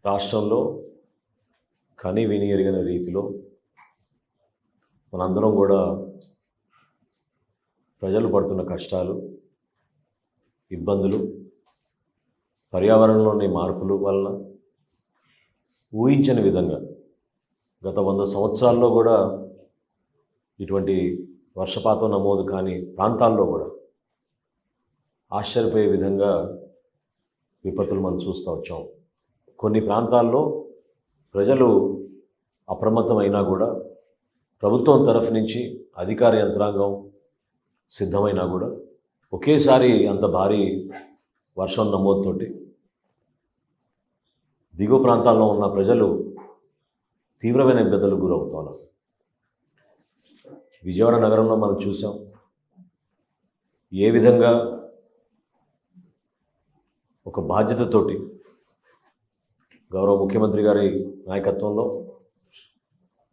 రాష్ట్రంలో కని విని ఎరిగిన రీతిలో మనందరం కూడా ప్రజలు పడుతున్న కష్టాలు, ఇబ్బందులు, పర్యావరణంలోని మార్పుల వలన ఊహించని విధంగా గత 100 సంవత్సరాల్లో కూడా ఇటువంటి వర్షపాతం నమోదు కాని ప్రాంతాల్లో కూడా ఆశ్చర్యపోయే విధంగా విపత్తులు మనం చూస్తూ వచ్చాం. కొన్ని ప్రాంతాల్లో ప్రజలు అప్రమత్తమైనా కూడా ప్రభుత్వం తరఫు నుంచి అధికార యంత్రాంగం సిద్ధమైనా కూడా ఒకేసారి అంత భారీ వర్షం నమోదుతోటి దిగువ ప్రాంతాల్లో ఉన్న ప్రజలు తీవ్రమైన ఇబ్బందులకు గురవుతున్నారు. విజయవాడ నగరంలో మనం చూసాం ఏ విధంగా ఒక బాధ్యతతోటి గౌరవ ముఖ్యమంత్రి గారి నాయకత్వంలో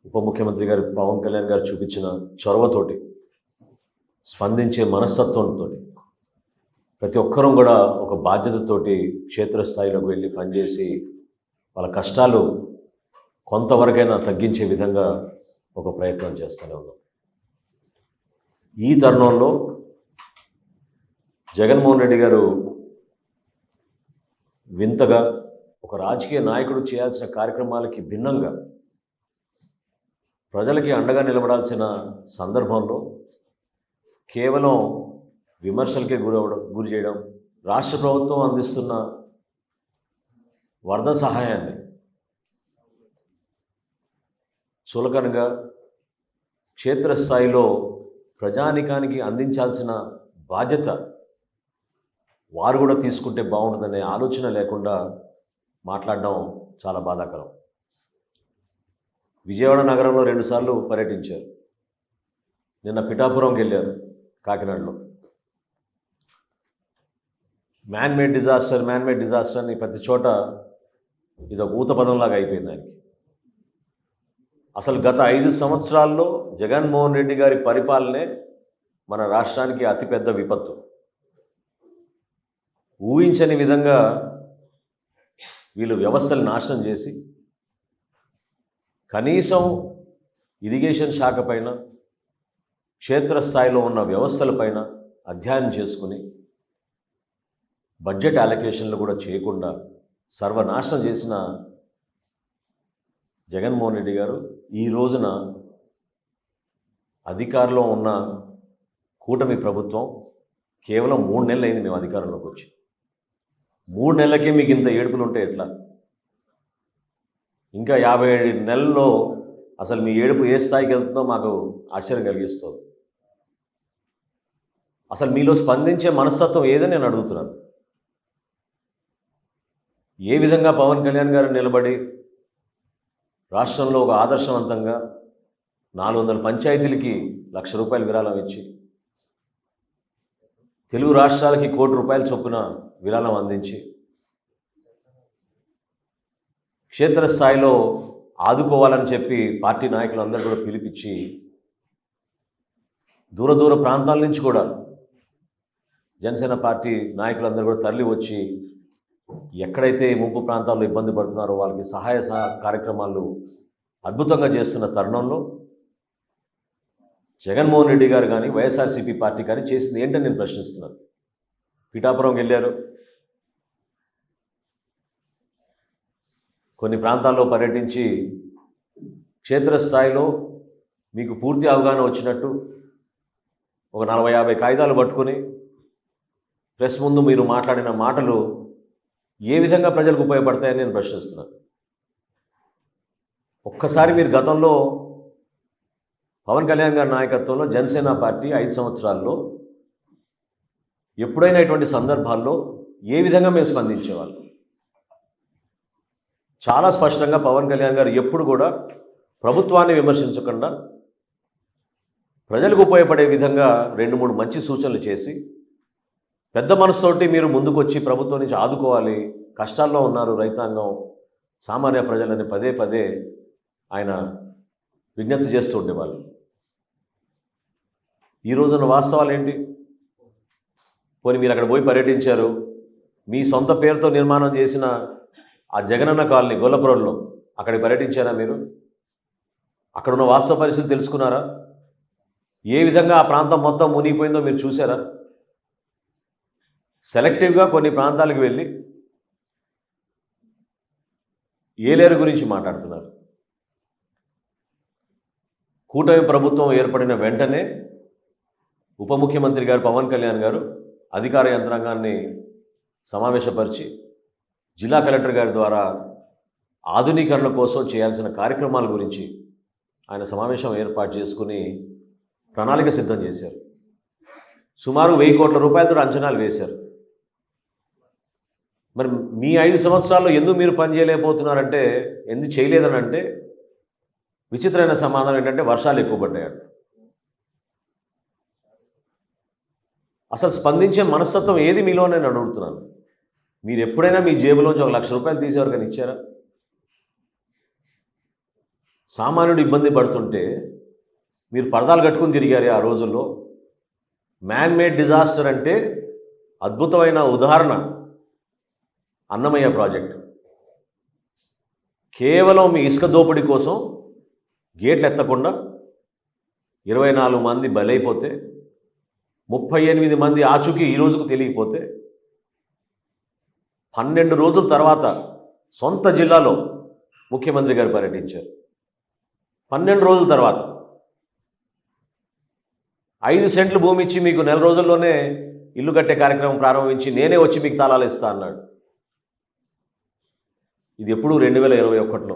ఉప ముఖ్యమంత్రి గారి పవన్ కళ్యాణ్ గారు చూపించిన చొరవతోటి, స్పందించే మనస్తత్వంతో ప్రతి ఒక్కరూ కూడా ఒక బాధ్యతతోటి క్షేత్రస్థాయిలోకి వెళ్ళి పనిచేసి వాళ్ళ కష్టాలు కొంతవరకైనా తగ్గించే విధంగా ఒక ప్రయత్నం చేస్తూనే ఉన్నాం. ఈ తరుణంలో జగన్మోహన్ రెడ్డి గారు వింతగా ఒక రాజకీయ నాయకుడు చేయాల్సిన కార్యక్రమాలకి భిన్నంగా ప్రజలకి అండగా నిలబడాల్సిన సందర్భంలో కేవలం విమర్శలకే గురి చేయడం, రాష్ట్ర ప్రభుత్వం అందిస్తున్న వరద సహాయాన్ని చులకనగా క్షేత్రస్థాయిలో ప్రజానికానికి అందించాల్సిన బాధ్యత వారు కూడా తీసుకుంటే బాగుంటుందనే ఆలోచన లేకుండా మాట్లాడడం చాలా బాధాకరం. విజయవాడ నగరంలో 2 సార్లు పర్యటించారు. నిన్న పిఠాపురంకి వెళ్ళారు, కాకినాడలో. మ్యాన్ మేడ్ డిజాస్టర్ అని ప్రతి చోట ఇదొక ఊతపదంలాగా అయిపోయింది ఆయనకి. అసలు గత 5 సంవత్సరాల్లో జగన్మోహన్ రెడ్డి గారి పరిపాలనే మన రాష్ట్రానికి అతిపెద్ద విపత్తు. ఊహించని విధంగా వీళ్ళు వ్యవస్థలు నాశనం చేసి కనీసం ఇరిగేషన్ శాఖ పైన, క్షేత్రస్థాయిలో ఉన్న వ్యవస్థలపైన అధ్యయనం చేసుకుని బడ్జెట్ అలొకేషన్లు కూడా చేయకుండా సర్వనాశనం చేసిన జగన్మోహన్ రెడ్డి గారు ఈ రోజున అధికారంలో ఉన్న కూటమి ప్రభుత్వం కేవలం 3 నెలలు అయింది మేము అధికారంలోకి వచ్చి. 3 నెలలకే మీకు ఇంత ఏడుపులు ఉంటే ఎట్లా? ఇంకా 57 నెలల్లో అసలు మీ ఏడుపు ఏ స్థాయికి వెళ్తుందో మాకు ఆశ్చర్యం కలిగిస్తుంది. అసలు మీలో స్పందించే మనస్తత్వం ఏదని నేను అడుగుతున్నాను. ఏ విధంగా పవన్ కళ్యాణ్ గారు నిలబడి రాష్ట్రంలో ఒక ఆదర్శవంతంగా 400 పంచాయతీలకి ₹1,00,000 విరాళం ఇచ్చి, తెలుగు రాష్ట్రాలకి ₹1,00,00,000 చొప్పున విరాళం అందించి క్షేత్రస్థాయిలో ఆదుకోవాలని చెప్పి పార్టీ నాయకులందరూ కూడా పిలిపించి దూర ప్రాంతాల నుంచి కూడా జనసేన పార్టీ నాయకులందరూ కూడా తరలి వచ్చి ఎక్కడైతే ముంపు ప్రాంతాల్లో ఇబ్బంది పడుతున్నారో వాళ్ళకి సహాయ కార్యక్రమాలు అద్భుతంగా చేస్తున్న తరుణంలో జగన్మోహన్ రెడ్డి గారు కానీ వైఎస్ఆర్సీపీ పార్టీ కానీ చేసింది ఏంటని నేను ప్రశ్నిస్తున్నాను. పిఠాపురం వెళ్ళారు, కొన్ని ప్రాంతాల్లో పర్యటించి క్షేత్రస్థాయిలో మీకు పూర్తి అవగాహన వచ్చినట్టు ఒక 40-50 కాగితాలు పట్టుకొని ప్రెస్ ముందు మీరు మాట్లాడిన మాటలు ఏ విధంగా ప్రజలకు ఉపయోగపడతాయని నేను ప్రశ్నిస్తున్నాను. ఒక్కసారి మీరు గతంలో పవన్ కళ్యాణ్ గారి నాయకత్వంలో జనసేన పార్టీ 5 సంవత్సరాల్లో ఎప్పుడైనా ఇటువంటి సందర్భాల్లో ఏ విధంగా మేము స్పందించేవాళ్ళం? చాలా స్పష్టంగా పవన్ కళ్యాణ్ గారు ఎప్పుడు కూడా ప్రభుత్వాన్ని విమర్శించకుండా ప్రజలకు ఉపయోగపడే విధంగా 2-3 మంచి సూచనలు చేసి పెద్ద మనసుతోటి మీరు ముందుకు వచ్చి ప్రభుత్వం నుంచి ఆదుకోవాలి, కష్టాల్లో ఉన్నారు రైతాంగం, సామాన్య ప్రజలని పదే ఆయన విజ్ఞప్తి చేస్తూ ఉండేవాళ్ళు. ఈ రోజున వాస్తవాలు ఏంటి? పోనీ మీరు అక్కడ పోయి పర్యటించారు, మీ సొంత పేరుతో నిర్మాణం చేసిన ఆ జగనన్న కాలనీ గొల్లపురంలో అక్కడికి పర్యటించారా మీరు? అక్కడున్న వాస్తవ పరిస్థితులు తెలుసుకున్నారా? ఏ విధంగా ఆ ప్రాంతం మొత్తం మునిగిపోయిందో మీరు చూసారా? సెలెక్టివ్గా కొన్ని ప్రాంతాలకు వెళ్ళి ఏలేరు గురించి మాట్లాడుతున్నారు. కూటమి ప్రభుత్వం ఏర్పడిన వెంటనే ఉప ముఖ్యమంత్రి గారు పవన్ కళ్యాణ్ గారు అధికార యంత్రాంగాన్ని సమావేశపరిచి జిల్లా కలెక్టర్ గారి ద్వారా ఆధునీకరణ కోసం చేయాల్సిన కార్యక్రమాల గురించి ఆయన సమావేశం ఏర్పాటు చేసుకుని ప్రణాళిక సిద్ధం చేశారు. సుమారు 1000 కోట్ల రూపాయలతో అంచనాలు వేశారు. మరి మీ 5 సంవత్సరాల్లో ఎందుకు మీరు పని చేయలేకపోతున్నారంటే, ఎందుకు చేయలేదని అంటే విచిత్రమైన సమాధానం ఏంటంటే వర్షాలు ఎక్కువ పడ్డాయట. అసలు స్పందించే మనస్తత్వం ఏది మీలో నేను అడుగుతున్నాను. మీరు ఎప్పుడైనా మీ జేబులోంచి 1 లక్ష రూపాయలు తీసి ఎవరికైనా ఇచ్చారా? సామాన్యుడు ఇబ్బంది పడుతుంటే మీరు పరదాలు కట్టుకుని తిరిగారే ఆ రోజుల్లో. మ్యాన్ మేడ్ డిజాస్టర్ అంటే అద్భుతమైన ఉదాహరణ అన్నమయ్య ప్రాజెక్ట్. కేవలం మీ ఇసుక దోపిడీ కోసం గేట్లు ఎత్తకుండా 24 మంది బలైపోతే, 38 మంది ఆచూకీ ఈ రోజుకు తెలియకపోతే, 12 రోజుల తర్వాత సొంత జిల్లాలో ముఖ్యమంత్రి గారు పర్యటించారు. 12 రోజుల తర్వాత 5 సెంట్లు భూమి ఇచ్చి మీకు నెల రోజుల్లోనే ఇల్లు కట్టే కార్యక్రమం ప్రారంభించి నేనే వచ్చి మీకు తాళాలు ఇస్తా అన్నాడు. ఇది ఎప్పుడు 2021లో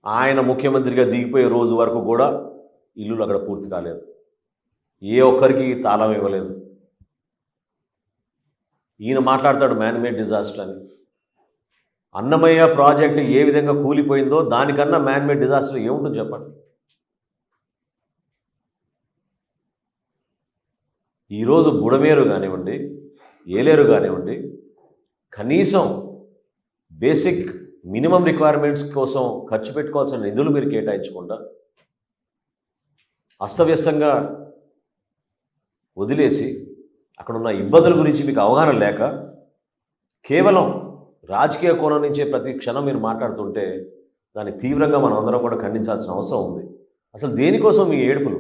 ఆయన ముఖ్యమంత్రిగా దిగిపోయే రోజు వరకు కూడా ఇల్లులు అక్కడ పూర్తి కాలేదు. ఏ ఒక్కరికి తాళం ఇవ్వలేదు. ఈయన మాట్లాడతాడు మ్యాన్ మేడ్ డిజాస్టర్ అని. అన్నమయ్య ప్రాజెక్టు ఏ విధంగా కూలిపోయిందో దానికన్నా మ్యాన్ మేడ్ డిజాస్టర్ ఏముంటుందో చెప్పండి. ఈరోజు బుడమేరు కానివ్వండి, ఏలేరు కానివ్వండి, కనీసం బేసిక్ మినిమం రిక్వైర్మెంట్స్ కోసం ఖర్చు పెట్టుకోవాల్సిన నిధులు మీరు కేటాయించకుండా అస్తవ్యస్తంగా వదిలేసి అక్కడున్న ఇబ్బందుల గురించి మీకు అవగాహన లేక కేవలం రాజకీయ కోణం నుంచే ప్రతి క్షణం మీరు మాట్లాడుతుంటే దాన్ని తీవ్రంగా మనం అందరం కూడా ఖండించాల్సిన అవసరం ఉంది. అసలు దేనికోసం మీ ఏడుపులు?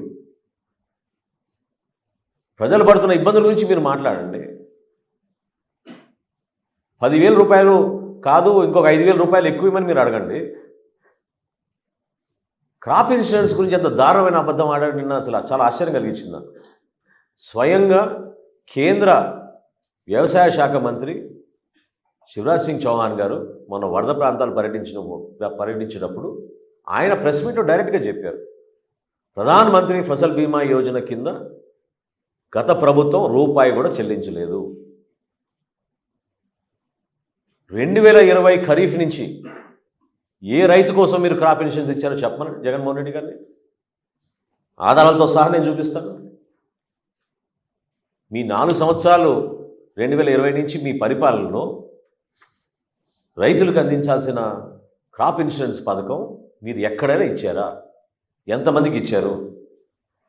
ప్రజలు పడుతున్న ఇబ్బందుల గురించి మీరు మాట్లాడండి. 10,000 రూపాయలు కాదు, ఇంకొక 5,000 రూపాయలు ఎక్కువ ఇవ్వమని మీరు అడగండి. క్రాప్ ఇన్సూరెన్స్ గురించి అంత దారుణమైన అబద్ధం ఆడాడు నిన్న. అసలు చాలా ఆశ్చర్యం కలిగించింది నాకు. స్వయంగా కేంద్ర వ్యవసాయ శాఖ మంత్రి శివరాజ్ సింగ్ చౌహాన్ గారు మొన్న వరద ప్రాంతాలు పర్యటించినప్పుడు ఆయన ప్రెస్ మీట్లో డైరెక్ట్గా చెప్పారు, ప్రధాన్ మంత్రి ఫసల్ బీమా యోజన కింద గత ప్రభుత్వం రూపాయి కూడా చెల్లించలేదు. 2020 ఖరీఫ్ నుంచి ఏ రైతు కోసం మీరు క్రాప్ ఇన్సూరెన్స్ ఇచ్చారో చెప్పమని జగన్మోహన్ రెడ్డి గారిని ఆధారాలతో సహా నేను చూపిస్తాను. మీ 4 సంవత్సరాలు 2020 నుంచి మీ పరిపాలనలో రైతులకు అందించాల్సిన క్రాప్ ఇన్సూరెన్స్ పథకం మీరు ఎక్కడైనా ఇచ్చారా? ఎంతమందికి ఇచ్చారు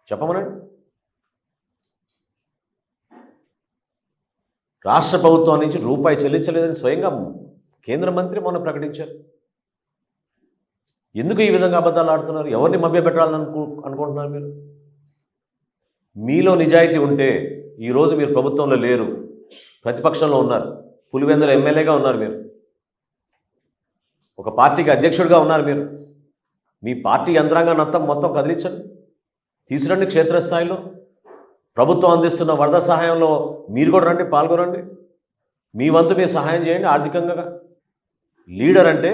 చెప్పమనండి. రాష్ట్ర ప్రభుత్వం నుంచి రూపాయి చెల్లించలేదని స్వయంగా కేంద్ర మంత్రి మొన్న ప్రకటించారు. ఎందుకు ఈ విధంగా అబద్ధాలు ఆడుతున్నారు? ఎవరిని మభ్యపెట్టాలని అనుకుంటున్నారు మీరు? మీలో నిజాయితీ ఉంటే ఈరోజు మీరు ప్రభుత్వంలో లేరు, ప్రతిపక్షంలో ఉన్నారు, పులివెందుల ఎమ్మెల్యేగా ఉన్నారు, మీరు ఒక పార్టీకి అధ్యక్షుడిగా ఉన్నారు. మీరు మీ పార్టీ యంత్రాంగాన్ని మొత్తం కదిలించండి, తీసుకురండి. క్షేత్రస్థాయిలో ప్రభుత్వం అందిస్తున్న వరద సహాయంలో మీరు కూడా రండి, పాల్గొనండి. మీ వంతు మీరు సహాయం చేయండి ఆర్థికంగా. లీడర్ అంటే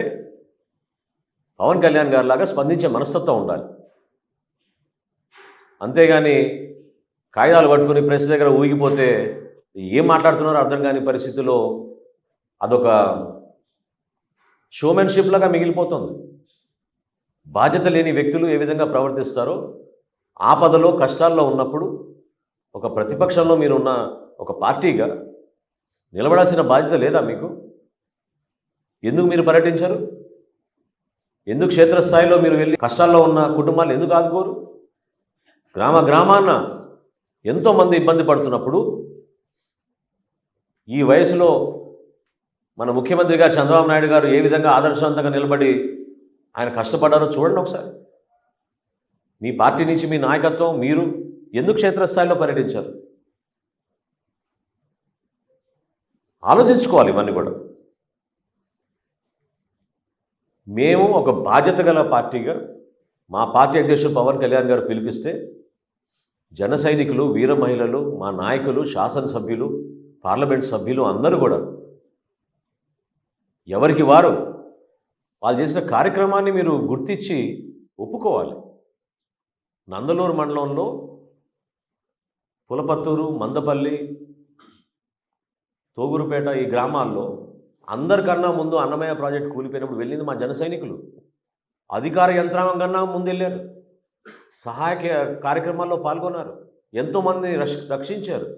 పవన్ కళ్యాణ్ గారి లాగా స్పందించే మనస్తత్వం ఉండాలి. అంతేగాని కాగితాలు పట్టుకుని ప్రెస్ దగ్గర ఊగిపోతే ఏం మాట్లాడుతున్నారో అర్థం కాని పరిస్థితుల్లో అదొక షోమెన్షిప్ లాగా మిగిలిపోతుంది. బాధ్యత లేని వ్యక్తులు ఏ విధంగా ప్రవర్తిస్తారో, ఆపదలో కష్టాల్లో ఉన్నప్పుడు ఒక ప్రతిపక్షంలో మీరున్న ఒక పార్టీగా నిలబడాల్సిన బాధ్యత లేదా మీకు? ఎందుకు మీరు పర్యటించరు? ఎందుకు క్షేత్రస్థాయిలో మీరు వెళ్ళి కష్టాల్లో ఉన్న కుటుంబాలు ఎందుకు ఆదుకోరు? గ్రామాన్న ఎంతోమంది ఇబ్బంది పడుతున్నప్పుడు ఈ వయసులో మన ముఖ్యమంత్రి గారు చంద్రబాబు నాయుడు గారు ఏ విధంగా ఆదర్శవంతంగా నిలబడి ఆయన కష్టపడ్డారో చూడండి ఒకసారి. మీ పార్టీ నుంచి మీ నాయకత్వం మీరు ఎందుకు క్షేత్రస్థాయిలో పర్యటించారు? ఆలోచించుకోవాలి ఇవన్నీ కూడా. మేము ఒక బాధ్యత గల పార్టీగా మా పార్టీ అధ్యక్షుడు పవన్ కళ్యాణ్ గారు పిలిపిస్తే జన సైనికులు, వీర మహిళలు, మా నాయకులు, శాసనసభ్యులు, పార్లమెంట్ సభ్యులు అందరూ కూడా ఎవరికి వారు వాళ్ళు చేసిన కార్యక్రమాన్ని మీరు గుర్తించి ఒప్పుకోవాలి. నందలూరు మండలంలో పులపత్తూరు, మందపల్లి, తోగురుపేట ఈ గ్రామాల్లో అందరికన్నా ముందు అన్నమయ్య ప్రాజెక్టు కూలిపోయినప్పుడు వెళ్ళింది మా జన సైనికులు. అధికార యంత్రాంగం కన్నా ముందు వెళ్ళారు, సహాయక కార్యక్రమాల్లో పాల్గొన్నారు, ఎంతోమందిని రక్షించారు.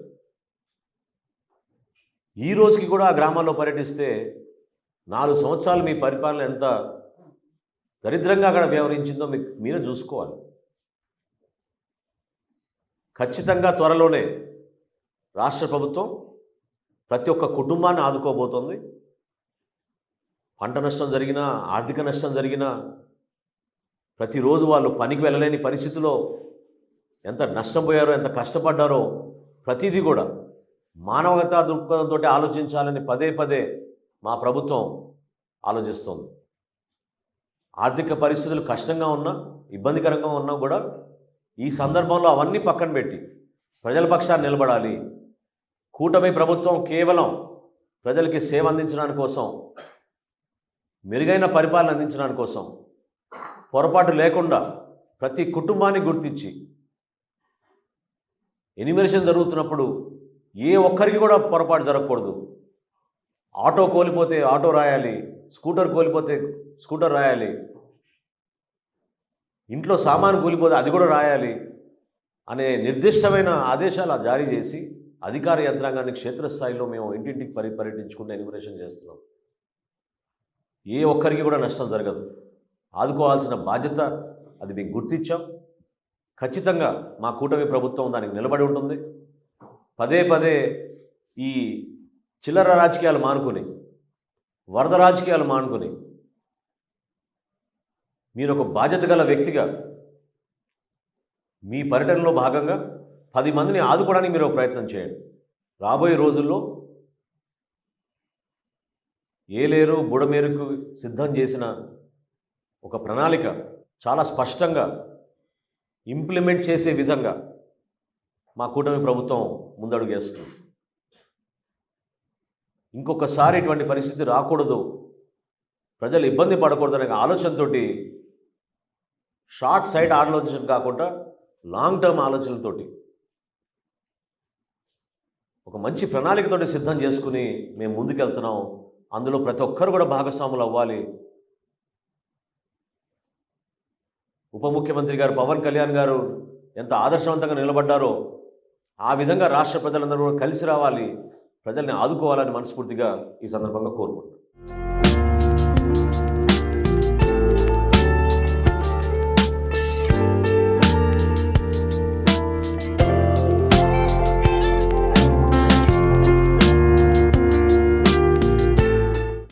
ఈ రోజుకి కూడా ఆ గ్రామాల్లో పర్యటిస్తే 4 సంవత్సరాలు మీ పరిపాలన ఎంత దరిద్రంగా అక్కడ వ్యవహరించిందో మీరే చూసుకోవాలి. ఖచ్చితంగా త్వరలోనే రాష్ట్ర ప్రభుత్వం ప్రతి ఒక్క కుటుంబాన్ని ఆదుకోబోతోంది. పంట నష్టం జరిగినా, ఆర్థిక నష్టం జరిగినా, ప్రతిరోజు వాళ్ళు పనికి వెళ్ళలేని పరిస్థితిలో ఎంత నష్టపోయారో, ఎంత కష్టపడ్డారో ప్రతిదీ కూడా మానవతా దృక్పథంతో ఆలోచించాలని పదే పదే మా ప్రభుత్వం ఆలోచిస్తోంది. ఆర్థిక పరిస్థితులు కష్టంగా ఉన్నా, ఇబ్బందికరంగా ఉన్నా కూడా ఈ సందర్భంలో అవన్నీ పక్కన పెట్టి ప్రజల పక్షాన్ని నిలబడాలి. కూటమి ప్రభుత్వం కేవలం ప్రజలకి సేవ అందించడానికి కోసం, మెరుగైన పరిపాలన అందించడానికి కోసం, పొరపాటు లేకుండా ప్రతి కుటుంబాన్ని గుర్తించి ఎన్యూమరేషన్ జరుగుతున్నప్పుడు ఏ ఒక్కరికి కూడా పొరపాటు జరగకూడదు. ఆటో కోల్పోతే ఆటో రాయాలి, స్కూటర్ కోల్పోతే స్కూటర్ రాయాలి, ఇంట్లో సామాను కూలిపోతే అది కూడా రాయాలి అనే నిర్దిష్టమైన ఆదేశాలు జారీ చేసి అధికార యంత్రాంగాన్ని క్షేత్రస్థాయిలో మేము ఇంటింటికి పర్యటించుకుంటూ ఎన్యూమరేషన్ చేస్తున్నాం. ఏ ఒక్కరికి కూడా నష్టం జరగదు. ఆదుకోవాల్సిన బాధ్యత అది మేము గుర్తించాం. ఖచ్చితంగా మా కూటమి ప్రభుత్వం దానికి నిలబడి ఉంటుంది. పదే పదే ఈ చిల్లర రాజకీయాలు మానుకొని, వరద రాజకీయాలు మానుకొని మీరు ఒక బాధ్యత గల వ్యక్తిగా మీ పర్యటనలో భాగంగా 10 మందిని ఆదుకోవడానికి మీరు ఒక ప్రయత్నం చేయండి. రాబోయే రోజుల్లో ఏలేరు బుడమేరుకు సిద్ధం చేసిన ఒక ప్రణాళిక చాలా స్పష్టంగా ఇంప్లిమెంట్ చేసే విధంగా మా కూటమి ప్రభుత్వం ముందడుగు వేస్తుంది. ఇంకొకసారి ఇటువంటి పరిస్థితి రాకూడదు, ప్రజలు ఇబ్బంది పడకూడదనే ఆలోచనతో, షార్ట్ సైడ్ ఆలోచన కాకుండా లాంగ్ టర్మ్ ఆలోచనలతోటి ఒక మంచి ప్రణాళికతోటి సిద్ధం చేసుకుని మేము ముందుకెళ్తున్నాం. అందులో ప్రతి ఒక్కరు కూడా భాగస్వాములు అవ్వాలి. ఉప ముఖ్యమంత్రి గారు పవన్ కళ్యాణ్ గారు ఎంత ఆదర్శవంతంగా నిలబడ్డారో ఆ విధంగా రాష్ట్ర ప్రజలందరూ కూడా కలిసి రావాలి, ప్రజల్ని ఆదుకోవాలని మనస్ఫూర్తిగా ఈ సందర్భంగా కోరుకుంటున్నాను.